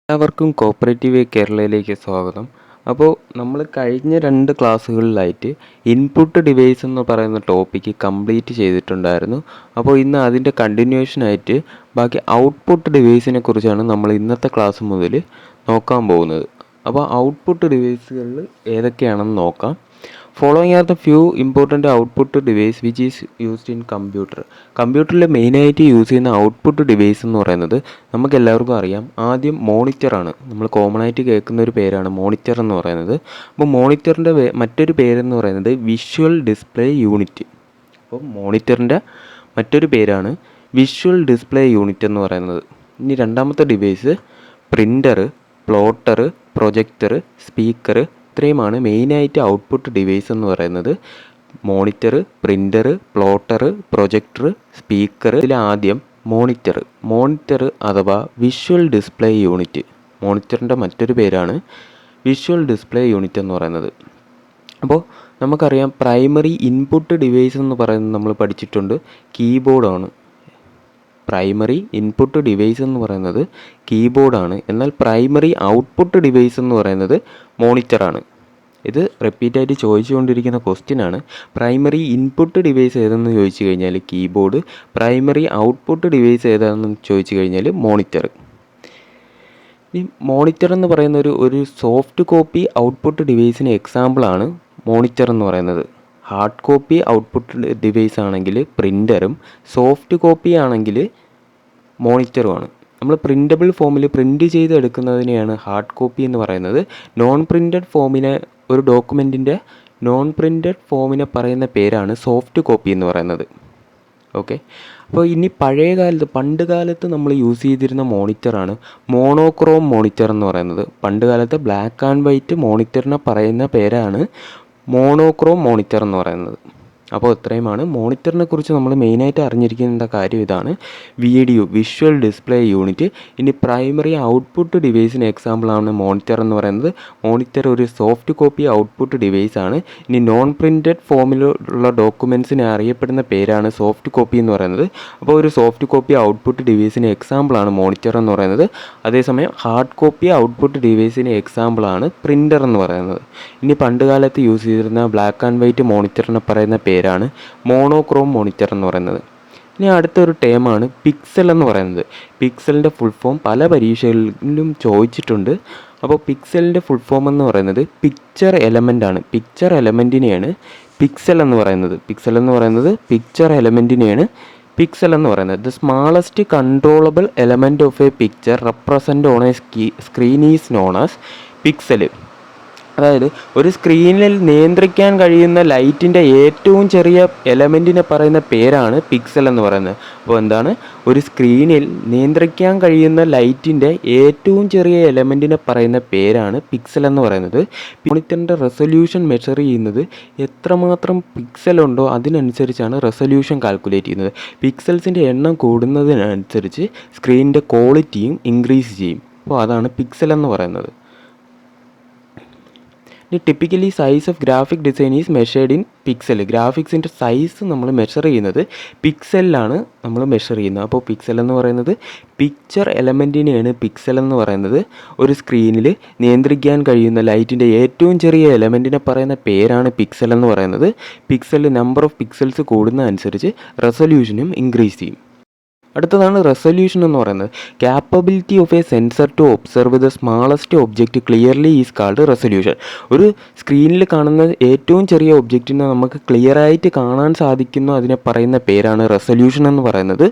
എല്ലാവർക്കും കോപ്പറേറ്റീവ് കേരളയിലേക്ക് സ്വാഗതം. അപ്പോൾ നമ്മൾ കഴിഞ്ഞ 2 ക്ലാസ്സുകളിലായിട്ട് ഇൻപുട്ട് ഡിവൈസ് എന്ന് പറയുന്ന ടോപ്പിക്ക് കംപ്ലീറ്റ് ചെയ്തിട്ടുണ്ടായിരുന്നു. അപ്പോൾ ഇന്ന് അതിൻ്റെ കണ്ടിന്യൂഷനായിട്ട് ബാക്കി ഔട്ട്പുട്ട് ഡിവൈസിനെ കുറിച്ചാണ് നമ്മൾ ഇന്നത്തെ ക്ലാസ് മുതൽ നോക്കാൻ പോകുന്നത്. അപ്പോൾ ഔട്ട്പുട്ട് ഡിവൈസുകളിൽ ഏതൊക്കെയാണെന്ന് നോക്കാം. Following are the few important output device which is used in computer. കമ്പ്യൂട്ടറിൽ മെയിനായിട്ട് യൂസ് ചെയ്യുന്ന ഔട്ട്പുട്ട് ഡിവൈസ് എന്ന് പറയുന്നത് നമുക്ക് എല്ലാവർക്കും അറിയാം. ആദ്യം മോണിറ്ററാണ്. നമ്മൾ കോമൺ ആയിട്ട് കേൾക്കുന്ന ഒരു പേരാണ് മോണിറ്റർ എന്ന് പറയുന്നത്. അപ്പോൾ മോണിറ്ററിൻ്റെ മറ്റൊരു പേരെന്ന് പറയുന്നത് വിഷ്വൽ ഡിസ്പ്ലേ യൂണിറ്റ്. അപ്പോൾ മോണിറ്ററിൻ്റെ മറ്റൊരു പേരാണ് വിഷ്വൽ ഡിസ്പ്ലേ യൂണിറ്റ് എന്ന് പറയുന്നത്. ഇനി രണ്ടാമത്തെ device printer, plotter, projector, speaker, ഇത്രയുമാണ് മെയിനായിട്ട് ഔട്ട്പുട്ട് ഡിവൈസ് എന്ന് പറയുന്നത്. Monitor, printer, plotter, projector, speaker. ഇതിൽ ആദ്യം മോണിറ്റർ അഥവാ വിഷ്വൽ ഡിസ്പ്ലേ യൂണിറ്റ്. മോണിറ്ററിൻ്റെ മറ്റൊരു പേരാണ് വിഷ്വൽ ഡിസ്പ്ലേ യൂണിറ്റ് എന്ന് പറയുന്നത്. അപ്പോൾ നമുക്കറിയാം പ്രൈമറി ഇൻപുട്ട് ഡിവൈസ് എന്ന് പറയുന്നത് നമ്മൾ പഠിച്ചിട്ടുണ്ട് കീബോർഡാണ്. പ്രൈമറി ഇൻപുട്ട് ഡിവൈസ് എന്ന് പറയുന്നത് കീബോർഡാണ്. എന്നാൽ പ്രൈമറി ഔട്ട്പുട്ട് ഡിവൈസ് എന്ന് പറയുന്നത് മോണിറ്ററാണ്. ഇത് റിപ്പീറ്റായിട്ട് ചോദിച്ചുകൊണ്ടിരിക്കുന്ന ക്വസ്റ്റ്യനാണ്. പ്രൈമറി ഇൻപുട്ട് ഡിവൈസ് ഏതെന്ന് ചോദിച്ചു കഴിഞ്ഞാൽ കീബോർഡ്, പ്രൈമറി ഔട്ട്പുട്ട് ഡിവൈസ് ഏതാണെന്ന് ചോദിച്ചു കഴിഞ്ഞാൽ മോണിറ്റർ. ഈ മോണിറ്റർ എന്ന് പറയുന്ന ഒരു സോഫ്റ്റ് കോപ്പി ഔട്ട്പുട്ട് ഡിവൈസിന് എക്സാമ്പിളാണ് മോണിറ്റർ എന്ന് പറയുന്നത്. ഹാർഡ് കോപ്പി ഔട്ട്പുട്ട് ഡിവൈസ് ആണെങ്കിൽ പ്രിൻ്ററും, സോഫ്റ്റ് കോപ്പി ആണെങ്കിൽ മോണിറ്ററുമാണ്. നമ്മൾ പ്രിൻ്റബിൾ ഫോമിൽ പ്രിൻ്റ് ചെയ്തെടുക്കുന്നതിനെയാണ് ഹാർഡ് കോപ്പി എന്ന് പറയുന്നത്. നോൺ പ്രിൻ്റഡ് ഫോമിനെ, ഒരു ഡോക്യുമെൻറ്റിൻ്റെ നോൺ പ്രിൻ്റഡ് ഫോമിനെ പറയുന്ന പേരാണ് സോഫ്റ്റ് കോപ്പി എന്ന് പറയുന്നത്. ഓക്കെ. അപ്പോൾ ഇനി പണ്ട് കാലത്ത് നമ്മൾ യൂസ് ചെയ്തിരുന്ന മോണിറ്ററാണ് മോണോക്രോം മോണിറ്റർ എന്ന് പറയുന്നത്. പണ്ട് കാലത്ത് ബ്ലാക്ക് ആൻഡ് വൈറ്റ് മോണിറ്ററിനെ പറയുന്ന പേരാണ് മോണോക്രോം മോണിറ്റർ എന്ന് പറയുന്നത്. അപ്പോൾ ഇത്രയുമാണ് മോണിറ്ററിനെ കുറിച്ച് നമ്മൾ മെയിനായിട്ട് അറിഞ്ഞിരിക്കേണ്ട കാര്യം. ഇതാണ് VDU, വിഷ്വൽ ഡിസ്പ്ലേ യൂണിറ്റ്. ഇനി പ്രൈമറി ഔട്ട്പുട്ട് ഡിവൈസിന് എക്സാമ്പിളാണ് മോണിറ്റർ എന്ന് പറയുന്നത്. മോണിറ്റർ ഒരു സോഫ്റ്റ് കോപ്പി ഔട്ട്പുട്ട് ഡിവൈസ് ആണ്. ഇനി നോൺ പ്രിൻ്റഡ് ഫോമിലുള്ള ഡോക്യുമെൻറ്റ്സിനെ അറിയപ്പെടുന്ന പേരാണ് സോഫ്റ്റ് കോപ്പി എന്ന് പറയുന്നത്. അപ്പോൾ ഒരു സോഫ്റ്റ് കോപ്പി ഔട്ട്പുട്ട് ഡിവൈസിന് എക്സാമ്പിളാണ് മോണിറ്റർ എന്ന് പറയുന്നത്. അതേസമയം ഹാർഡ് കോപ്പി ഔട്ട്പുട്ട് ഡിവൈസിന് എക്സാമ്പിളാണ് പ്രിൻ്റർ എന്ന് പറയുന്നത്. ഇനി പണ്ട് കാലത്ത് യൂസ് ചെയ്തിരുന്ന ബ്ലാക്ക് ആൻഡ് വൈറ്റ് മോണിറ്ററിനെ പറയുന്ന പേരാണ് മോണോക്രോം മോണിറ്റർ എന്ന് പറയുന്നത്. ഇനി അടുത്തൊരു ടേമാണ് പിക്സൽ എന്ന് പറയുന്നത്. പിക്സലിൻ്റെ ഫുൾ ഫോം പല പരീക്ഷകളിലും ചോദിച്ചിട്ടുണ്ട്. അപ്പോൾ പിക്സലിൻ്റെ ഫുൾ ഫോം എന്ന് പറയുന്നത് പിക്ചർ എലമെൻ്റ് ആണ്. പിക്ചർ എലമെൻറ്റിനെയാണ് പിക്സൽ എന്ന് പറയുന്നത്. പിക്ചർ എലമെൻറ്റിനെയാണ് പിക്സൽ എന്ന് പറയുന്നത്. The smallest controllable element of A picture represent on A screen is known as pixel. അതായത് ഒരു സ്ക്രീനിൽ നിയന്ത്രിക്കാൻ കഴിയുന്ന ലൈറ്റിൻ്റെ ഏറ്റവും ചെറിയ എലമെൻറ്റിനെ പറയുന്ന പേരാണ് പിക്സൽ എന്ന് പറയുന്നത്. അപ്പോൾ എന്താണ്, ഒരു സ്ക്രീനിൽ നിയന്ത്രിക്കാൻ കഴിയുന്ന ലൈറ്റിൻ്റെ ഏറ്റവും ചെറിയ എലമെൻറ്റിനെ പറയുന്ന പേരാണ് പിക്സൽ എന്ന് പറയുന്നത്. മോണിറ്ററിൻ്റെ റെസൊല്യൂഷൻ മെഷർ ചെയ്യുന്നത് എത്രമാത്രം പിക്സൽ ഉണ്ടോ അതിനനുസരിച്ചാണ് റെസൊല്യൂഷൻ കാൽക്കുലേറ്റ് ചെയ്യുന്നത്. പിക്സൽസിൻ്റെ എണ്ണം കൂടുന്നതിനനുസരിച്ച് സ്ക്രീനിൻ്റെ ക്വാളിറ്റിയും ഇൻക്രീസ് ചെയ്യും. അപ്പോൾ അതാണ് പിക്സൽ എന്ന് പറയുന്നത്. Typically size of graphic design is measured in pixel. ഗ്രാഫിക്സിൻ്റെ സൈസ് നമ്മൾ മെഷർ ചെയ്യുന്നത് പിക്സലിലാണ് നമ്മൾ മെഷർ ചെയ്യുന്നത്. അപ്പോൾ പിക്സൽ എന്ന് പറയുന്നത് പിക്ചർ എലമെൻറ്റിനെയാണ് പിക്സൽ എന്ന് പറയുന്നത്. ഒരു സ്ക്രീനിൽ നിയന്ത്രിക്കാൻ കഴിയുന്ന ലൈറ്റിൻ്റെ ഏറ്റവും ചെറിയ എലമെൻറ്റിനെ പറയുന്ന പേരാണ് പിക്സൽ എന്ന് പറയുന്നത്. പിക്സൽ നമ്പർ ഓഫ് പിക്സൽസ് കൂടുന്ന അനുസരിച്ച് റെസൊല്യൂഷനും ഇൻക്രീസ് ചെയ്യും. അടുത്തതാണ് റെസൊല്യൂഷൻ എന്ന് പറയുന്നത്. Capability of a sensor to observe the smallest object clearly is called resolution. ഒരു സ്ക്രീനിൽ കാണുന്ന ഏറ്റവും ചെറിയ ഒബ്ജക്റ്റിനെ നമുക്ക് ക്ലിയറായിട്ട് കാണാൻ സാധിക്കുന്നു, അതിനെ പറയുന്ന പേരാണ് റെസൊല്യൂഷൻ എന്ന് പറയുന്നത്.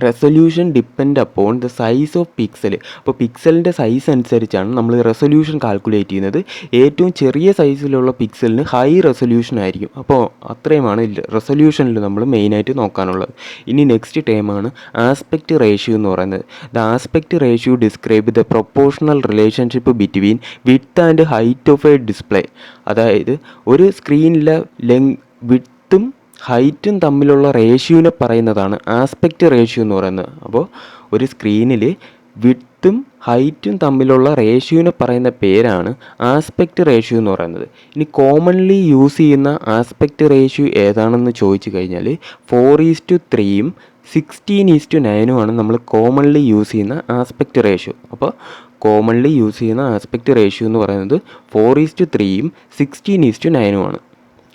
Resolution depend upon the size of pixel. അപ്പോൾ പിക്സലിൻ്റെ സൈസ് അനുസരിച്ചാണ് നമ്മൾ റെസൊല്യൂഷൻ കാൽക്കുലേറ്റ് ചെയ്യുന്നത്. ഏറ്റവും ചെറിയ സൈസിലുള്ള പിക്സലിന് ഹൈ റെസൊല്യൂഷൻ ആയിരിക്കും. അപ്പോൾ അത്രയുമാണ് റെസൊല്യൂഷനിൽ നമ്മൾ മെയിനായിട്ട് നോക്കാനുള്ളത്. ഇനി നെക്സ്റ്റ് ടേമാണ് ആസ്പെക്റ്റ് റേഷ്യോ എന്ന് പറയുന്നത്. The aspect ratio describe the proportional relationship between width and height of A display. അതായത് ഒരു സ്ക്രീനിലെ വിഡ്ത്തും ഹൈറ്റും തമ്മിലുള്ള റേഷ്യോനെ പറയുന്നതാണ് ആസ്പെക്റ്റ് റേഷ്യോ എന്ന് പറയുന്നത്. അപ്പോൾ ഒരു സ്ക്രീനിൽ വിഡ്ത്തും ഹൈറ്റും തമ്മിലുള്ള റേഷ്യോനെ പറയുന്ന പേരാണ് ആസ്പെക്റ്റ് റേഷ്യോ എന്ന് പറയുന്നത്. ഇനി കോമൺലി യൂസ് ചെയ്യുന്ന ആസ്പെക്റ്റ് റേഷ്യോ ഏതാണെന്ന് ചോദിച്ചു കഴിഞ്ഞാൽ 4:3 16:9 നമ്മൾ കോമൺലി യൂസ് ചെയ്യുന്ന ആസ്പെക്റ്റ് റേഷ്യോ. അപ്പോൾ കോമൺലി യൂസ് ചെയ്യുന്ന ആസ്പെക്റ്റ് റേഷ്യോ എന്ന് പറയുന്നത് 4:3ഉം 16:9ഉമാണ്.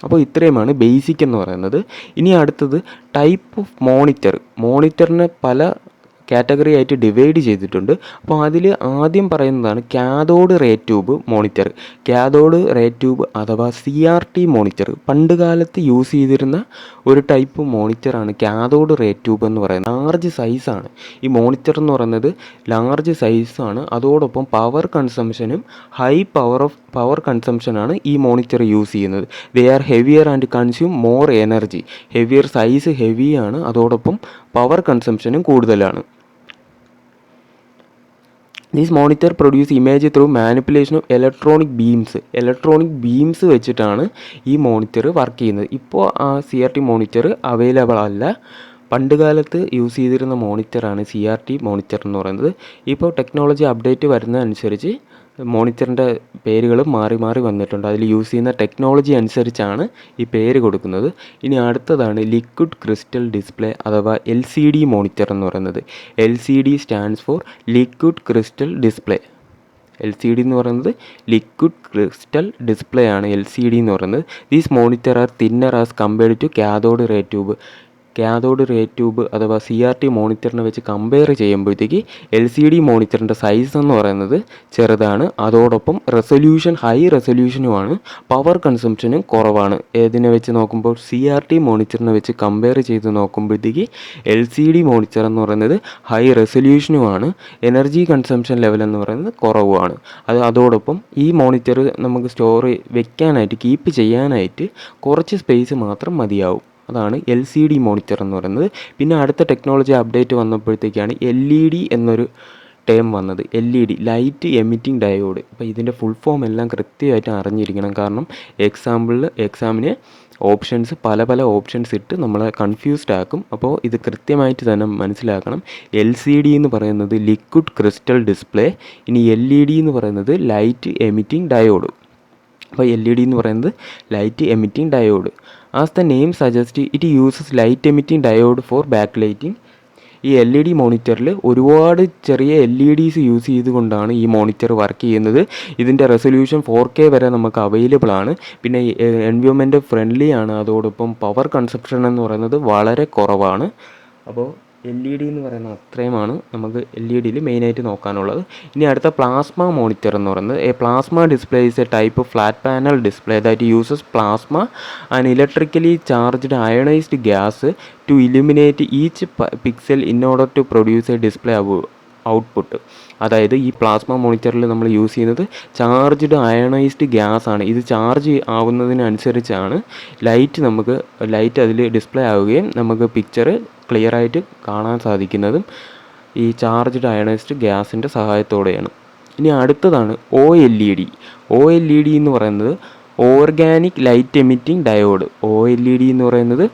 അപ്പോൾ ഇത്രയുമാണ് ബേസിക് എന്ന് പറയുന്നത്. ഇനി അടുത്തത് ടൈപ്പ് ഓഫ് മോണിറ്ററിനെ പല കാറ്റഗറി ആയിട്ട് ഡിവൈഡ് ചെയ്തിട്ടുണ്ട്. അപ്പോൾ അതിൽ ആദ്യം പറയുന്നതാണ് cathode ray tube monitor. Cathode ray tube അഥവാ CRT മോണിറ്റർ പണ്ട് കാലത്ത് യൂസ് ചെയ്തിരുന്ന ഒരു ടൈപ്പ് മോണിറ്ററാണ് കാഥോഡ് റേ ട്യൂബ് എന്ന് പറയുന്നത്. ലാർജ് സൈസാണ് ഈ മോണിറ്റർ എന്ന് പറയുന്നത്, ലാർജ് സൈസാണ്. അതോടൊപ്പം പവർ കൺസംഷനും ഹൈ പവർ കൺസംഷനാണ് ഈ മോണിറ്റർ യൂസ് ചെയ്യുന്നത്. They are heavier and consume more energy. Heavier size ഹെവിയാണ്, അതോടൊപ്പം പവർ കൺസംഷനും കൂടുതലാണ്. This monitor produce image through manipulation of electronic beams വെച്ചിട്ടാണ് ഈ മോണിറ്റർ വർക്ക് ചെയ്യുന്നത്. ഇപ്പോൾ ആ CRT മോണിറ്റർ അവൈലബിൾ അല്ല. പണ്ട് കാലത്ത് യൂസ് ചെയ്തിരുന്ന മോണിറ്ററാണ് CRT മോണിറ്റർ എന്ന് പറയുന്നത്. ഇപ്പോൾ ടെക്നോളജി അപ്ഡേറ്റ് വരുന്നതനുസരിച്ച് മോണിറ്ററിൻ്റെ പേരുകൾ മാറി മാറി വന്നിട്ടുണ്ട്. അതിൽ യൂസ് ചെയ്യുന്ന ടെക്നോളജി അനുസരിച്ചാണ് ഈ പേര് കൊടുക്കുന്നത്. ഇനി അടുത്തതാണ് ലിക്വിഡ് ക്രിസ്റ്റൽ ഡിസ്പ്ലേ അഥവാ LCD മോണിറ്റർ എന്ന് പറയുന്നത്. LCD stands for liquid crystal display. LCD എന്ന് പറയുന്നത് ലിക്വിഡ് ക്രിസ്റ്റൽ ഡിസ്പ്ലേ ആണ് LCD എന്ന് പറയുന്നത്. These monitor are thinner as compared to cathode ray tube അഥവാ CRT മോണിറ്ററിനെ വെച്ച് കമ്പയർ ചെയ്യുമ്പോഴത്തേക്ക് LCD മോണിറ്ററിൻ്റെ സൈസ് എന്ന് പറയുന്നത് ചെറുതാണ്. അതോടൊപ്പം ഹൈ റെസൊല്യൂഷനുമാണ്, പവർ കൺസംഷനും കുറവാണ്. ഏതിനെ വെച്ച് നോക്കുമ്പോൾ CRT മോണിറ്ററിനെ വെച്ച് കമ്പയർ ചെയ്ത് നോക്കുമ്പോഴത്തേക്ക് LCD മോണിറ്റർ എന്ന് പറയുന്നത് ഹൈ റെസൊല്യൂഷനുമാണ്, എനർജി കൺസംഷൻ ലെവൽ എന്ന് പറയുന്നത് കുറവുമാണ്. അതോടൊപ്പം ഈ മോണിറ്റർ നമുക്ക് കീപ്പ് ചെയ്യാനായിട്ട് കുറച്ച് സ്പേസ് മാത്രം മതിയാവും. അതാണ് LCD മോണിറ്റർ എന്ന് പറയുന്നത്. പിന്നെ അടുത്ത ടെക്നോളജി അപ്ഡേറ്റ് വന്നപ്പോഴത്തേക്കാണ് LED എന്നൊരു ടേം വന്നത്. LED light emitting diode. അപ്പോൾ ഇതിൻ്റെ ഫുൾ ഫോം എല്ലാം കൃത്യമായിട്ട് അറിഞ്ഞിരിക്കണം. കാരണം എക്സാമിന് പല ഓപ്ഷൻസ് ഇട്ട് നമ്മളെ കൺഫ്യൂസ്ഡ് ആക്കും. അപ്പോൾ ഇത് കൃത്യമായിട്ട് തന്നെ മനസ്സിലാക്കണം. LCD എന്ന് പറയുന്നത് ലിക്വിഡ് ക്രിസ്റ്റൽ ഡിസ്പ്ലേ. ഇനി LED എന്ന് പറയുന്നത് ലൈറ്റ് എമിറ്റിംഗ് ഡയോഡ്. അപ്പോൾ LED എന്ന് പറയുന്നത് light emitting diode. As the name suggest it uses light emitting diode for back lighting. ഈ LED മോണിറ്ററിൽ ഒരുപാട് ചെറിയ LEDs യൂസ് ചെയ്തുകൊണ്ടാണ് ഈ മോണിറ്റർ വർക്ക് ചെയ്യുന്നത്. ഇതിൻ്റെ റെസൊല്യൂഷൻ 4K വരെ നമുക്ക് അവൈലബിൾ ആണ്. പിന്നെ എൻവയോൺമെൻറ്റ് ഫ്രണ്ട്ലി ആണ്. അതോടൊപ്പം പവർ കൺസപ്ഷൻ എന്ന് പറയുന്നത് വളരെ കുറവാണ്. അപ്പോൾ LED എന്ന് പറയുന്നത് അത്രയുമാണ് നമുക്ക് LEDയിൽ മെയിനായിട്ട് നോക്കാനുള്ളത്. ഇനി അടുത്ത പ്ലാസ്മ മോണിറ്റർ എന്ന് പറയുന്നത് plasma display is a type flat panel display that uses plasma and electrically charged ionized gas to illuminate each pixel in order to produce a display output. അതായത് ഈ പ്ലാസ്മ മോണിറ്ററിൽ നമ്മൾ യൂസ് ചെയ്യുന്നത് charged ionized gas ആണ്. ഇത് charge ആവുന്നതിനനുസരിച്ചാണ് light അതിൽ display ആവുകയും നമുക്ക് picture clear ആയിട്ട് കാണാൻ സാധിക്കുന്നതും ഈ ചാർജ്ഡ് അയണൈസ്ഡ് ഗ്യാസിൻ്റെ സഹായത്തോടെയാണ്. ഇനി അടുത്തതാണ് OLED എന്ന് പറയുന്നത് organic light emitting diode. OLED എന്ന് പറയുന്നത്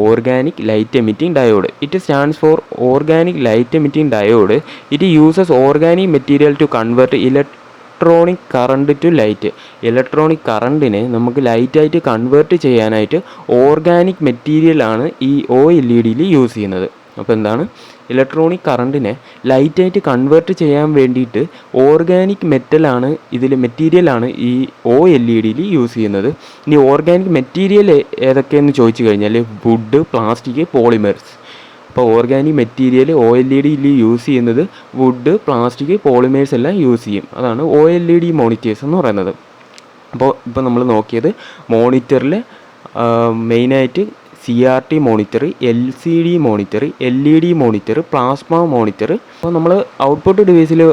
organic light emitting diode. It stands for organic light emitting diode. It uses organic material to convert electronic current to light. Electronic കറണ്ടിനെ നമുക്ക് ലൈറ്റായിട്ട് കൺവേർട്ട് ചെയ്യാനായിട്ട് ഓർഗാനിക് മെറ്റീരിയലാണ് ഈ OLEDയിൽ യൂസ് ചെയ്യുന്നത്. അപ്പോൾ എന്താണ്, ഇലക്ട്രോണിക് കറണ്ടിനെ ലൈറ്റായിട്ട് കൺവേർട്ട് ചെയ്യാൻ വേണ്ടിയിട്ട് ഓർഗാനിക് മെറ്റീരിയലാണ് ഈ OLEDയിൽ യൂസ് ചെയ്യുന്നത്. ഇനി ഓർഗാനിക് മെറ്റീരിയൽ ഏതൊക്കെയെന്ന് ചോദിച്ചു കഴിഞ്ഞാൽ വുഡ്, പ്ലാസ്റ്റിക്, പോളിമേഴ്സ്. അപ്പോൾ ഓർഗാനിക് മെറ്റീരിയൽ OLEDയിൽ യൂസ് ചെയ്യുന്നത് വുഡ്, പ്ലാസ്റ്റിക്, പോളിമേഴ്സ് എല്ലാം യൂസ് ചെയ്യും. അതാണ് OLED മോണിറ്റേഴ്സ് എന്ന് പറയുന്നത്. ഇപ്പോൾ നമ്മൾ നോക്കിയത് മോണിറ്ററിൽ മെയിനായിട്ട് CRT monitor, LCD monitor, LED monitor, plasma monitor. അപ്പോൾ നമ്മൾ ഔട്ട്പുട്ട് ഡിവൈസിൽ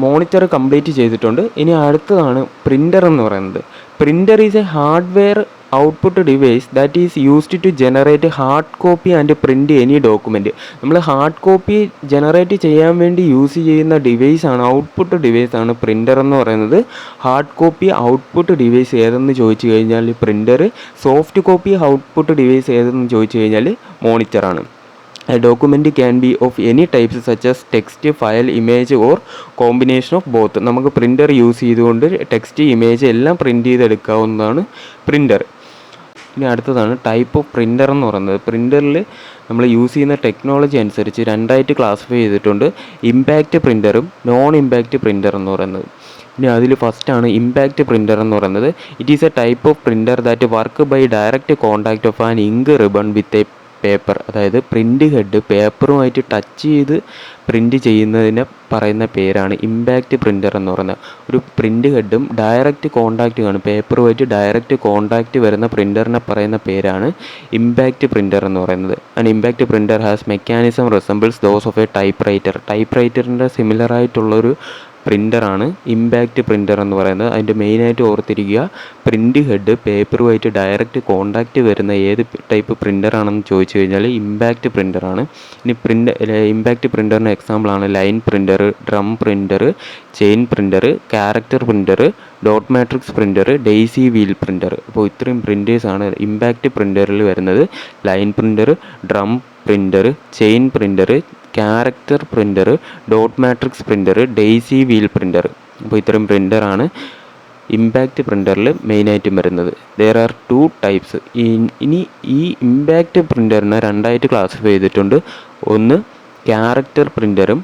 മോണിറ്റർ കംപ്ലീറ്റ് ചെയ്തിട്ടുണ്ട്. ഇനി അടുത്തതാണ് പ്രിൻ്റർ എന്ന് പറയുന്നത്. Printer is a hardware output device that is used to generate hard copy and print any document. നമ്മൾ ഹാർഡ് കോപ്പി ജനറേറ്റ് ചെയ്യാൻ വേണ്ടി യൂസ് ചെയ്യുന്ന ഡിവൈസാണ്, ഔട്ട്പുട്ട് ഡിവൈസാണ് പ്രിൻ്റർ എന്ന് പറയുന്നത്. ഹാർഡ് കോപ്പി ഔട്ട്പുട്ട് ഡിവൈസ് ഏതെന്ന് ചോദിച്ചു കഴിഞ്ഞാൽ printer. Soft copy output device ഏതെന്ന് ചോദിച്ചു കഴിഞ്ഞാൽ മോണിറ്ററാണ്. A document can be of any types such as text, file, image or combination of both. നമുക്ക് പ്രിൻ്റർ യൂസ് ചെയ്തുകൊണ്ട് ടെക്സ്റ്റ്, ഇമേജ് എല്ലാം പ്രിൻ്റ് ചെയ്തെടുക്കാവുന്നതാണ് പ്രിൻ്റർ. ഇനി അടുത്തതാണ് ടൈപ്പ് ഓഫ് പ്രിൻ്റർ എന്ന് പറയുന്നത്. പ്രിൻ്ററിൽ നമ്മൾ യൂസ് ചെയ്യുന്ന ടെക്നോളജി അനുസരിച്ച് രണ്ടായിട്ട് ക്ലാസിഫൈ ചെയ്തിട്ടുണ്ട്, ഇമ്പാക്റ്റ് പ്രിൻ്ററും നോൺ ഇമ്പാക്റ്റ് പ്രിൻ്റർ എന്ന് പറയുന്നത്. ഇനി അതിൽ ഫസ്റ്റാണ് ഇമ്പാക്റ്റ് പ്രിൻ്റർ എന്ന് പറയുന്നത്. It is a type of printer that work by direct contact of an ink ribbon with a paper. അതായത് പ്രിൻ്റ് ഹെഡ് പേപ്പറുമായിട്ട് ടച്ച് ചെയ്ത് പ്രിൻ്റ് ചെയ്യുന്നതിനെ പറയുന്ന പേരാണ് ഇമ്പാക്റ്റ് പ്രിൻ്റർ എന്ന് പറയുന്നത്. ഒരു പ്രിൻ്റ് ഹെഡും ഡയറക്റ്റ് കോൺടാക്റ്റ് കാണും, പേപ്പറുമായിട്ട് ഡയറക്റ്റ് കോൺടാക്റ്റ് വരുന്ന പ്രിൻ്ററിനെ പറയുന്ന പേരാണ് ഇമ്പാക്റ്റ് പ്രിൻ്റർ എന്ന് പറയുന്നത്. And impact printer has mechanism resembles those of a typewriter. Type റൈറ്ററിൻ്റെ സിമിലർ ആയിട്ടുള്ളൊരു പ്രിൻ്ററാണ് ഇമ്പാക്റ്റ് പ്രിൻ്റർ എന്ന് പറയുന്നത്. അതിൻ്റെ മെയിനായിട്ട് ഓർത്തിരിക്കുക, പ്രിൻ്റ് ഹെഡ് പേപ്പറുമായിട്ട് ഡയറക്റ്റ് കോൺടാക്റ്റ് വരുന്ന ഏത് ടൈപ്പ് പ്രിൻ്ററാണെന്ന് ചോദിച്ചു കഴിഞ്ഞാൽ ഇമ്പാക്റ്റ് പ്രിൻ്ററാണ്. ഇനി ഇമ്പാക്റ്റ് പ്രിൻ്ററിന് എക്സാമ്പിളാണ് line printer, drum printer, chain printer, character printer, dot matrix printer, daisy wheel printer. അപ്പോൾ ഇത്രയും പ്രിൻ്റേഴ്സാണ് ഇമ്പാക്റ്റ് പ്രിൻ്ററിൽ വരുന്നത്. Line printer, drum printer, chain printer, character printer, dot matrix printer, daisy wheel printer. അപ്പോൾ ഇത്രയും പ്രിൻ്ററാണ് ഇമ്പാക്റ്റ് പ്രിൻ്ററിൽ മെയിനായിട്ടും വരുന്നത്. There are 2 types. ഇനി ഈ ഇമ്പാക്റ്റ് പ്രിൻ്ററിനെ രണ്ടായിട്ട് ക്ലാസിഫൈ ചെയ്തിട്ടുണ്ട്. ഒന്ന് ക്യാരക്ടർ പ്രിൻ്ററും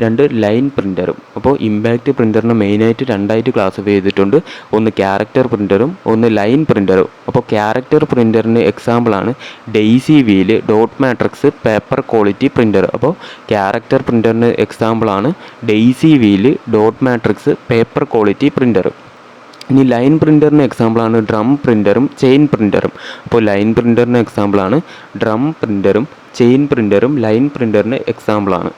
രണ്ട് ലൈൻ പ്രിൻ്ററും. അപ്പോൾ ഇമ്പാക്റ്റ് പ്രിൻ്ററിനെ മെയിനായിട്ട് രണ്ടായിട്ട് ക്ലാസിഫൈ ചെയ്തിട്ടുണ്ട്, ഒന്ന് ക്യാരക്ടർ പ്രിൻ്ററും ഒന്ന് ലൈൻ പ്രിൻ്ററും. അപ്പോൾ ക്യാരക്ടർ പ്രിൻ്ററിന് എക്സാമ്പിളാണ് Daisy wheel, dot matrix, paper quality printer. അപ്പോൾ ക്യാരക്ടർ പ്രിൻ്ററിന് എക്സാമ്പിളാണ് Daisy wheel, dot matrix, paper quality printer. ഇനി ലൈൻ പ്രിൻ്ററിന് എക്സാമ്പിളാണ് ഡ്രം പ്രിൻ്ററും ചെയിൻ പ്രിൻ്ററും. അപ്പോൾ ലൈൻ പ്രിൻ്ററിന് എക്സാമ്പിളാണ് ഡ്രം പ്രിൻ്ററും ചെയിൻ പ്രിൻ്ററും ലൈൻ പ്രിൻ്ററിന് എക്സാമ്പിളാണ്.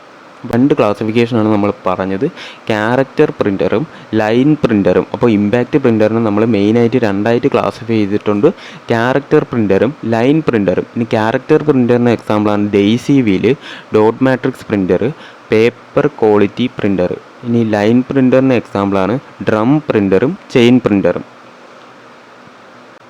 രണ്ട് ക്ലാസിഫിക്കേഷനാണ് നമ്മൾ പറഞ്ഞത്, ക്യാരക്ടർ പ്രിൻ്ററും ലൈൻ പ്രിൻ്ററും. അപ്പോൾ ഇമ്പാക്റ്റ് പ്രിൻ്ററിന് നമ്മൾ മെയിനായിട്ട് രണ്ടായിട്ട് ക്ലാസിഫൈ ചെയ്തിട്ടുണ്ട്, ക്യാരക്ടർ പ്രിൻ്ററും ലൈൻ പ്രിൻ്ററും. ഇനി ക്യാരക്ടർ പ്രിൻ്ററിന് എക്സാമ്പിളാണ് Daisy wheel, dot matrix printer, paper quality printer. ഇനി ലൈൻ പ്രിൻ്ററിന് എക്സാമ്പിളാണ് ഡ്രം പ്രിൻ്ററും ചെയിൻ പ്രിൻ്ററും.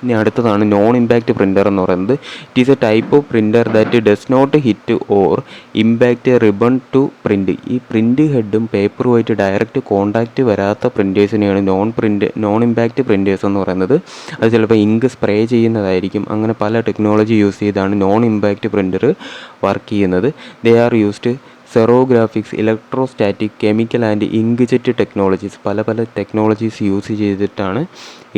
ഇനി അടുത്തതാണ് നോൺ ഇമ്പാക്റ്റ് പ്രിൻ്റർ എന്ന് പറയുന്നത്. It is a type of printer that does not hit or impact ribbon to print. ഈ print ഹെഡും പേപ്പറുമായിട്ട് ഡയറക്റ്റ് കോൺടാക്റ്റ് വരാത്ത പ്രിൻറ്റേഴ്സിനെയാണ് നോൺ ഇമ്പാക്റ്റ് പ്രിൻറ്റേഴ്സ് എന്ന് പറയുന്നത്. അത് ചിലപ്പോൾ ഇങ്ക് സ്പ്രേ ചെയ്യുന്നതായിരിക്കും. അങ്ങനെ പല ടെക്നോളജി യൂസ് ചെയ്താണ് നോൺ ഇമ്പാക്റ്റ് പ്രിൻ്റർ വർക്ക് ചെയ്യുന്നത്. They are used xerographics, electrostatic, chemical and ink jet technologies. പല ടെക്നോളജീസ് യൂസ് ചെയ്തിട്ടാണ്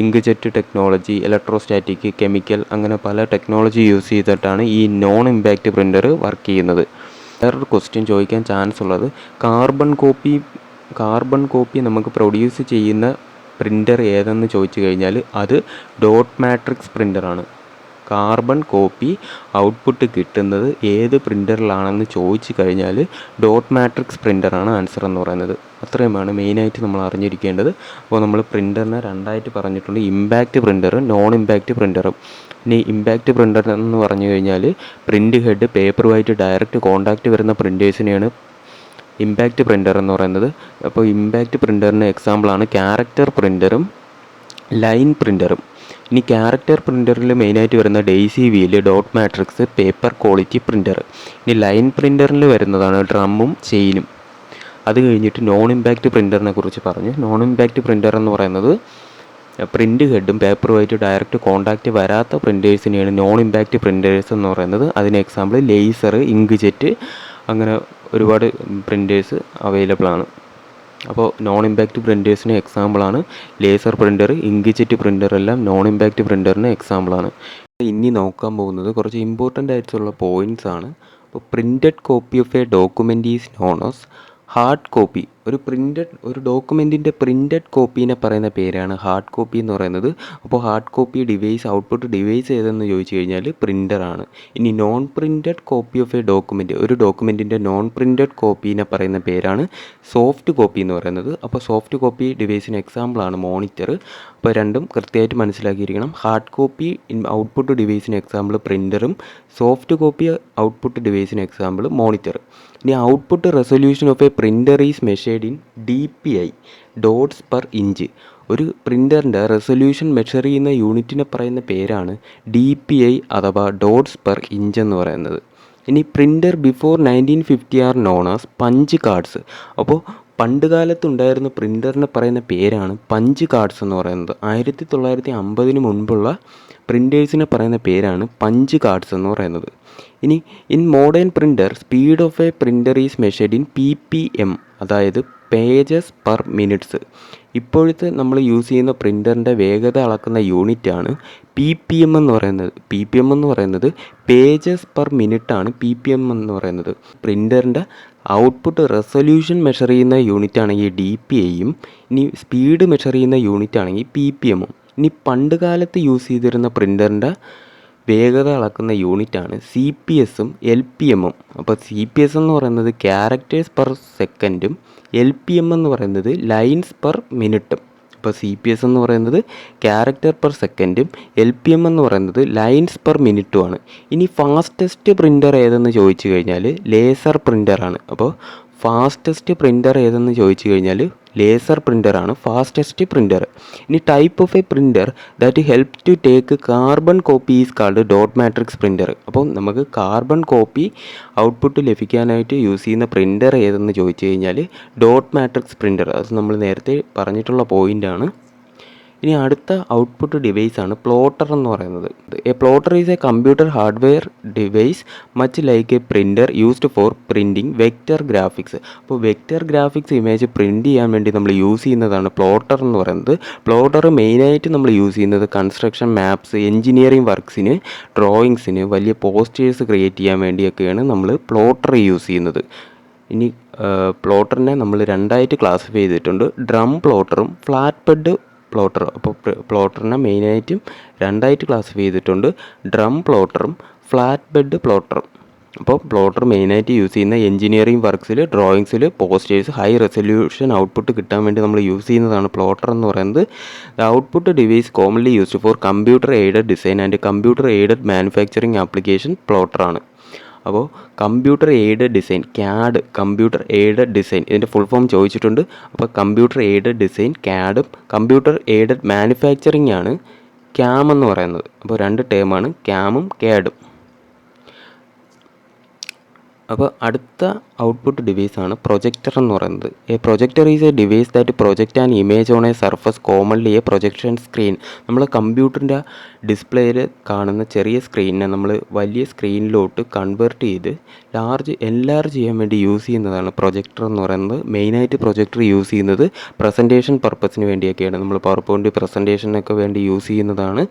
ink jet technology, electrostatic, chemical, അങ്ങനെ പല ടെക്നോളജി യൂസ് ചെയ്തിട്ടാണ് ഈ നോൺ ഇമ്പാക്റ്റ് പ്രിൻ്റർ വർക്ക് ചെയ്യുന്നത്. വേറൊരു ക്വസ്റ്റ്യൻ ചോദിക്കാൻ ചാൻസ് ഉള്ളത്, കാർബൺ കോപ്പി നമുക്ക് പ്രൊഡ്യൂസ് ചെയ്യുന്ന പ്രിൻ്റർ ഏതെന്ന് ചോദിച്ചു കഴിഞ്ഞാൽ അത് ഡോട്ട് മാട്രിക്സ് പ്രിൻ്ററാണ്. കാർബൺ കോപ്പി ഔട്ട്പുട്ട് കിട്ടുന്നത് ഏത് പ്രിൻ്ററിലാണെന്ന് ചോദിച്ചു കഴിഞ്ഞാൽ ഡോട്ട് മാട്രിക്സ് പ്രിൻ്ററാണ് ആൻസർ എന്ന് പറയുന്നത്. അത്രയുമാണ് മെയിനായിട്ട് നമ്മൾ അറിഞ്ഞിരിക്കേണ്ടത്. അപ്പോൾ നമ്മൾ പ്രിൻ്ററിനെ രണ്ടായിട്ട് പറഞ്ഞിട്ടുണ്ട്, ഇമ്പാക്റ്റ് പ്രിൻ്ററും നോൺ ഇമ്പാക്റ്റ് പ്രിൻ്ററും. ഇനി ഇമ്പാക്റ്റ് പ്രിൻ്റർ എന്ന് പറഞ്ഞു കഴിഞ്ഞാൽ പ്രിൻ്റ് ഹെഡ് പേപ്പറുമായിട്ട് ഡയറക്റ്റ് കോൺടാക്റ്റ് വരുന്ന പ്രിൻറ്റേഴ്സിനെയാണ് ഇമ്പാക്റ്റ് പ്രിൻ്റർ എന്ന് പറയുന്നത്. അപ്പോൾ ഇമ്പാക്റ്റ് പ്രിൻ്ററിന് എക്സാമ്പിളാണ് ക്യാരക്ടർ പ്രിൻ്ററും ലൈൻ പ്രിൻ്ററും. ഇനി ക്യാരക്ടർ പ്രിൻ്ററിൽ മെയിനായിട്ട് വരുന്ന Daisy wheel, dot matrix, paper quality printer. ഇനി ലൈൻ പ്രിൻ്ററിൽ വരുന്നതാണ് ഡ്രമ്മും ചെയിനും. അത് കഴിഞ്ഞിട്ട് നോൺ ഇമ്പാക്റ്റ് പ്രിൻ്ററിനെ കുറിച്ച് പറഞ്ഞു. നോൺ ഇമ്പാക്റ്റ് പ്രിൻ്റർ എന്ന് പറയുന്നത് പ്രിൻ്റ് ഹെഡും പേപ്പറുമായിട്ട് ഡയറക്റ്റ് കോൺടാക്റ്റ് വരാത്ത പ്രിൻറ്റേഴ്സിനെയാണ് നോൺ ഇമ്പാക്റ്റ് പ്രിൻ്റേഴ്സ് എന്ന് പറയുന്നത്. അതിന് എക്സാമ്പിൾ ലേസർ, ഇങ്ക് ജെറ്റ്, അങ്ങനെ ഒരുപാട് പ്രിൻറ്റേഴ്സ് അവൈലബിൾ ആണ്. അപ്പോൾ നോൺ ഇമ്പാക്റ്റ് പ്രിൻറ്റേഴ്സിന് എക്സാമ്പിളാണ് laser printer, ink jet printer എല്ലാം നോൺ ഇമ്പാക്റ്റ് പ്രിൻ്ററിന് എക്സാമ്പിളാണ്. ഇനി നോക്കാൻ പോകുന്നത് കുറച്ച് ഇമ്പോർട്ടൻ്റ് ആയിട്ടുള്ള പോയിൻറ്റ്സ് ആണ്. അപ്പോൾ printed copy of A document is known as hard copy. ഒരു ഡോക്യുമെൻറ്റിൻ്റെ പ്രിൻറ്റഡ് കോപ്പീനെ പറയുന്ന പേരാണ് ഹാർഡ് കോപ്പി എന്ന് പറയുന്നത്. അപ്പോൾ hard copy device, output device ഏതെന്ന് ചോദിച്ചു കഴിഞ്ഞാൽ പ്രിൻ്ററാണ്. ഇനി non printed copy of A document, ഒരു ഡോക്യുമെൻറ്റിൻ്റെ നോൺ പ്രിൻറ്റഡ് കോപ്പീനെ പറയുന്ന പേരാണ് സോഫ്റ്റ് കോപ്പി എന്ന് പറയുന്നത്. അപ്പോൾ സോഫ്റ്റ് കോപ്പി ഡിവൈസിന് എക്സാമ്പിളാണ് മോണിറ്റർ. അപ്പോൾ രണ്ടും കൃത്യമായിട്ട് മനസ്സിലാക്കിയിരിക്കണം. ഹാർഡ് കോപ്പി ഔട്ട്പുട്ട് ഡിവൈസിന് എക്സാമ്പിൾ പ്രിൻ്ററും, സോഫ്റ്റ് കോപ്പി ഔട്ട്പുട്ട് ഡിവൈസിന് എക്സാമ്പിൾ മോണിറ്റർ. ഇനി output resolution of a printer is measured in DPI, dots per inch. ഒരു പ്രിൻ്ററിൻ്റെ റെസൊല്യൂഷൻ മെഷർ ചെയ്യുന്ന യൂണിറ്റിനെ പറയുന്ന പേരാണ് DPI അഥവാ ഡോട്ട്സ് പെർ ഇഞ്ച് എന്ന് പറയുന്നത്. ഇനി printer before 1950 are known as punch cards. അപ്പോൾ പണ്ട് കാലത്തുണ്ടായിരുന്ന പ്രിൻ്ററിനെ പറയുന്ന പേരാണ് പഞ്ച് കാർഡ്സ് എന്ന് പറയുന്നത്. 1950 മുൻപുള്ള പ്രിൻറ്റേഴ്സിനെ പറയുന്ന പേരാണ് പഞ്ച് കാർഡ്സ് എന്ന് പറയുന്നത്. ഇനി in modern printer speed of a printer is measured in PPM, അതായത് പേജസ് പെർ മിനിറ്റ്സ്. ഇപ്പോഴത്തെ നമ്മൾ യൂസ് ചെയ്യുന്ന പ്രിൻ്ററിൻ്റെ വേഗത അളക്കുന്ന യൂണിറ്റാണ് PPM എന്ന് പറയുന്നത്. PPM എന്ന് പറയുന്നത് പേജസ് പെർ മിനിറ്റാണ് PPM എന്ന് പറയുന്നത്. പ്രിൻ്ററിൻ്റെ ഔട്ട്പുട്ട് റെസൊല്യൂഷൻ മെഷർ ചെയ്യുന്ന യൂണിറ്റ് ആണെങ്കിൽ DPIയും ഇനി സ്പീഡ് മെഷർ ചെയ്യുന്ന യൂണിറ്റ് ആണെങ്കിൽ PPMഉം. ഇനി പണ്ട് കാലത്ത് യൂസ് ചെയ്തിരുന്ന പ്രിൻ്ററിൻ്റെ വേഗത അളക്കുന്ന യൂണിറ്റാണ് CPSഉം LPMഉം. അപ്പോൾ CPS എന്ന് പറയുന്നത് ക്യാരക്ടേഴ്സ് പെർ സെക്കൻഡും LPM എന്ന് പറയുന്നത് ലൈൻസ് പെർ മിനിറ്റും. അപ്പോൾ CPS എന്ന് പറയുന്നത് ക്യാരക്ടർ പെർ സെക്കൻഡും LPM എന്ന് പറയുന്നത് ലൈൻസ് പെർ മിനിറ്റുമാണ്. ഇനി ഫാസ്റ്റസ്റ്റ് പ്രിൻ്റർ ഏതെന്ന് ചോദിച്ചു കഴിഞ്ഞാൽ ലേസർ പ്രിൻ്ററാണ്. അപ്പോൾ ഫാസ്റ്റസ്റ്റ് പ്രിൻ്റർ ഏതെന്ന് ചോദിച്ചു കഴിഞ്ഞാൽ ലേസർ പ്രിൻ്ററാണ് ഫാസ്റ്റസ്റ്റ് പ്രിൻ്റർ. ഇനി type of a printer that help to take carbon copy is called dot matrix printer. അപ്പോൾ നമുക്ക് കാർബൺ കോപ്പി ഔട്ട്പുട്ട് ലഭിക്കാനായിട്ട് യൂസ് ചെയ്യുന്ന പ്രിൻ്റർ ഏതെന്ന് ചോദിച്ചു കഴിഞ്ഞാൽ ഡോട്ട് മാട്രിക്സ് പ്രിൻ്റർ. അത് നമ്മൾ നേരത്തെ പറഞ്ഞിട്ടുള്ള പോയിൻ്റാണ്. ഇനി അടുത്ത ഔട്ട്പുട്ട് ഡിവൈസാണ് പ്ലോട്ടർ എന്ന് പറയുന്നത്. A plotter is A computer hardware device much like A printer used for printing vector graphics. അപ്പോൾ വെക്റ്റർ ഗ്രാഫിക്സ് ഇമേജ് പ്രിൻറ്റ് ചെയ്യാൻ വേണ്ടി നമ്മൾ യൂസ് ചെയ്യുന്നതാണ് പ്ലോട്ടർ എന്ന് പറയുന്നത്. പ്ലോട്ടർ മെയിനായിട്ട് നമ്മൾ യൂസ് ചെയ്യുന്നത് കൺസ്ട്രക്ഷൻ, മാപ്സ്, എൻജിനീയറിംഗ് വർക്ക്സിന്, ഡ്രോയിങ്സിന്, വലിയ പോസ്റ്റേഴ്സ് ക്രിയേറ്റ് ചെയ്യാൻ വേണ്ടിയൊക്കെയാണ് നമ്മൾ പ്ലോട്ടർ യൂസ് ചെയ്യുന്നത്. ഇനി പ്ലോട്ടറിനെ നമ്മൾ രണ്ടായിട്ട് ക്ലാസിഫൈ ചെയ്തിട്ടുണ്ട്, ഡ്രം പ്ലോട്ടറും ഫ്ലാറ്റ് ബെഡ് പ്ലോട്ടർ. അപ്പോൾ പ്ലോട്ടറിനെ മെയിനായിട്ടും രണ്ടായിട്ട് ക്ലാസിഫൈ ചെയ്തിട്ടുണ്ട്, ഡ്രം പ്ലോട്ടറും ഫ്ലാറ്റ് ബെഡ് പ്ലോട്ടറും. അപ്പോൾ പ്ലോട്ടർ മെയിനായിട്ട് യൂസ് ചെയ്യുന്ന എൻജിനീയറിംഗ് വർക്ക്സിൽ, ഡ്രോയിങ്സിൽ, പോസ്റ്റേഴ്സ്, ഹൈ റെസൊല്യൂഷൻ ഔട്ട്പുട്ട് കിട്ടാൻ വേണ്ടി നമ്മൾ യൂസ് ചെയ്യുന്നതാണ് പ്ലോട്ടർ എന്ന് പറയുന്നത്. The output device commonly used for computer aided design and computer aided manufacturing application പ്ലോട്ടറാണ്. അപ്പോൾ computer aided design, CAD, computer aided design, ഇതിൻ്റെ ഫുൾ ഫോം ചോദിച്ചിട്ടുണ്ട്. അപ്പോൾ computer aided design CADും computer aided manufacturing ആണ് CAM എന്ന് പറയുന്നത്. അപ്പോൾ രണ്ട് ടേമാണ് CAMഉം CADും. അപ്പോൾ അടുത്ത ഔട്ട്പുട്ട് ഡിവൈസാണ് പ്രൊജക്ടർ എന്ന് പറയുന്നത്. A projector is A device that project an image on A surface, commonly A projection screen. നമ്മൾ കമ്പ്യൂട്ടറിൻ്റെ ഡിസ്പ്ലേയിൽ കാണുന്ന ചെറിയ സ്ക്രീനിനെ നമ്മൾ വലിയ സ്ക്രീനിലോട്ട് കൺവേർട്ട് ചെയ്ത് എൻലാർജ് ചെയ്യാൻ വേണ്ടി യൂസ് ചെയ്യുന്നതാണ് പ്രൊജക്ടർ എന്ന് പറയുന്നത്. മെയിനായിട്ട് പ്രൊജക്ടർ യൂസ് ചെയ്യുന്നത് പ്രസൻറ്റേഷൻ പർപ്പസിന് വേണ്ടിയൊക്കെയാണ്. നമ്മൾ പവർ പോയിൻ്റ് പ്രസൻറ്റേഷനൊക്കെ വേണ്ടി യൂസ് ചെയ്യുന്നതാണ്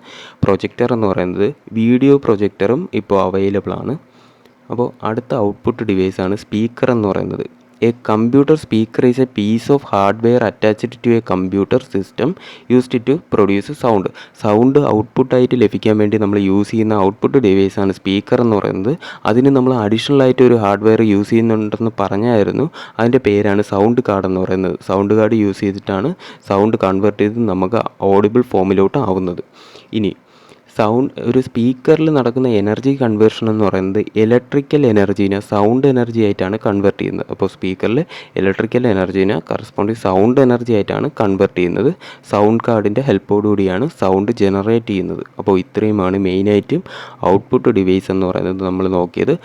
പ്രൊജക്ടർ എന്ന് പറയുന്നത്. വീഡിയോ പ്രൊജക്ടറും ഇപ്പോൾ അവൈലബിൾ ആണ്. അപ്പോൾ അടുത്ത ഔട്ട്പുട്ട് ഡിവൈസാണ് സ്പീക്കർ എന്ന് പറയുന്നത്. A computer speaker is a piece of hardware attached to a computer system used to produce sound. Sound ഔട്ട്പുട്ടായിട്ട് ലഭിക്കാൻ വേണ്ടി നമ്മൾ യൂസ് ചെയ്യുന്ന ഔട്ട്പുട്ട് ഡിവൈസാണ് സ്പീക്കർ എന്ന് പറയുന്നത്. അതിന് നമ്മൾ അഡീഷണൽ ആയിട്ട് ഒരു ഹാർഡ്വെയർ യൂസ് ചെയ്യുന്നുണ്ടെന്ന് പറഞ്ഞായിരുന്നു. അതിൻ്റെ പേരാണ് സൗണ്ട് കാർഡ് എന്ന് പറയുന്നത്. സൗണ്ട് കാർഡ് യൂസ് ചെയ്തിട്ടാണ് സൗണ്ട് കൺവേർട്ട് ചെയ്ത് നമുക്ക് ഓഡിബിൾ ഫോമിലോട്ട് ആവുന്നത്. ഇനി ഒരു സ്പീക്കറിൽ നടക്കുന്ന എനർജി കൺവേർഷൻ എന്ന് പറയുന്നത് ഇലക്ട്രിക്കൽ എനർജീനെ സൗണ്ട് എനർജി ആയിട്ടാണ് കൺവേർട്ട് ചെയ്യുന്നത്. അപ്പോൾ സ്പീക്കറിൽ ഇലക്ട്രിക്കൽ എനർജീനെ കറസ്പോണ്ടിങ് സൗണ്ട് എനർജി ആയിട്ടാണ് കൺവേർട്ട് ചെയ്യുന്നത്. സൗണ്ട് കാർഡിൻ്റെ ഹെൽപ്പോടുകൂടിയാണ് സൗണ്ട് ജനറേറ്റ് ചെയ്യുന്നത്. അപ്പോൾ ഇത്രയുമാണ് മെയിനായിട്ടും ഔട്ട്പുട്ട് ഡിവൈസ് എന്ന് പറയുന്നത് നമ്മൾ നോക്കിയത്.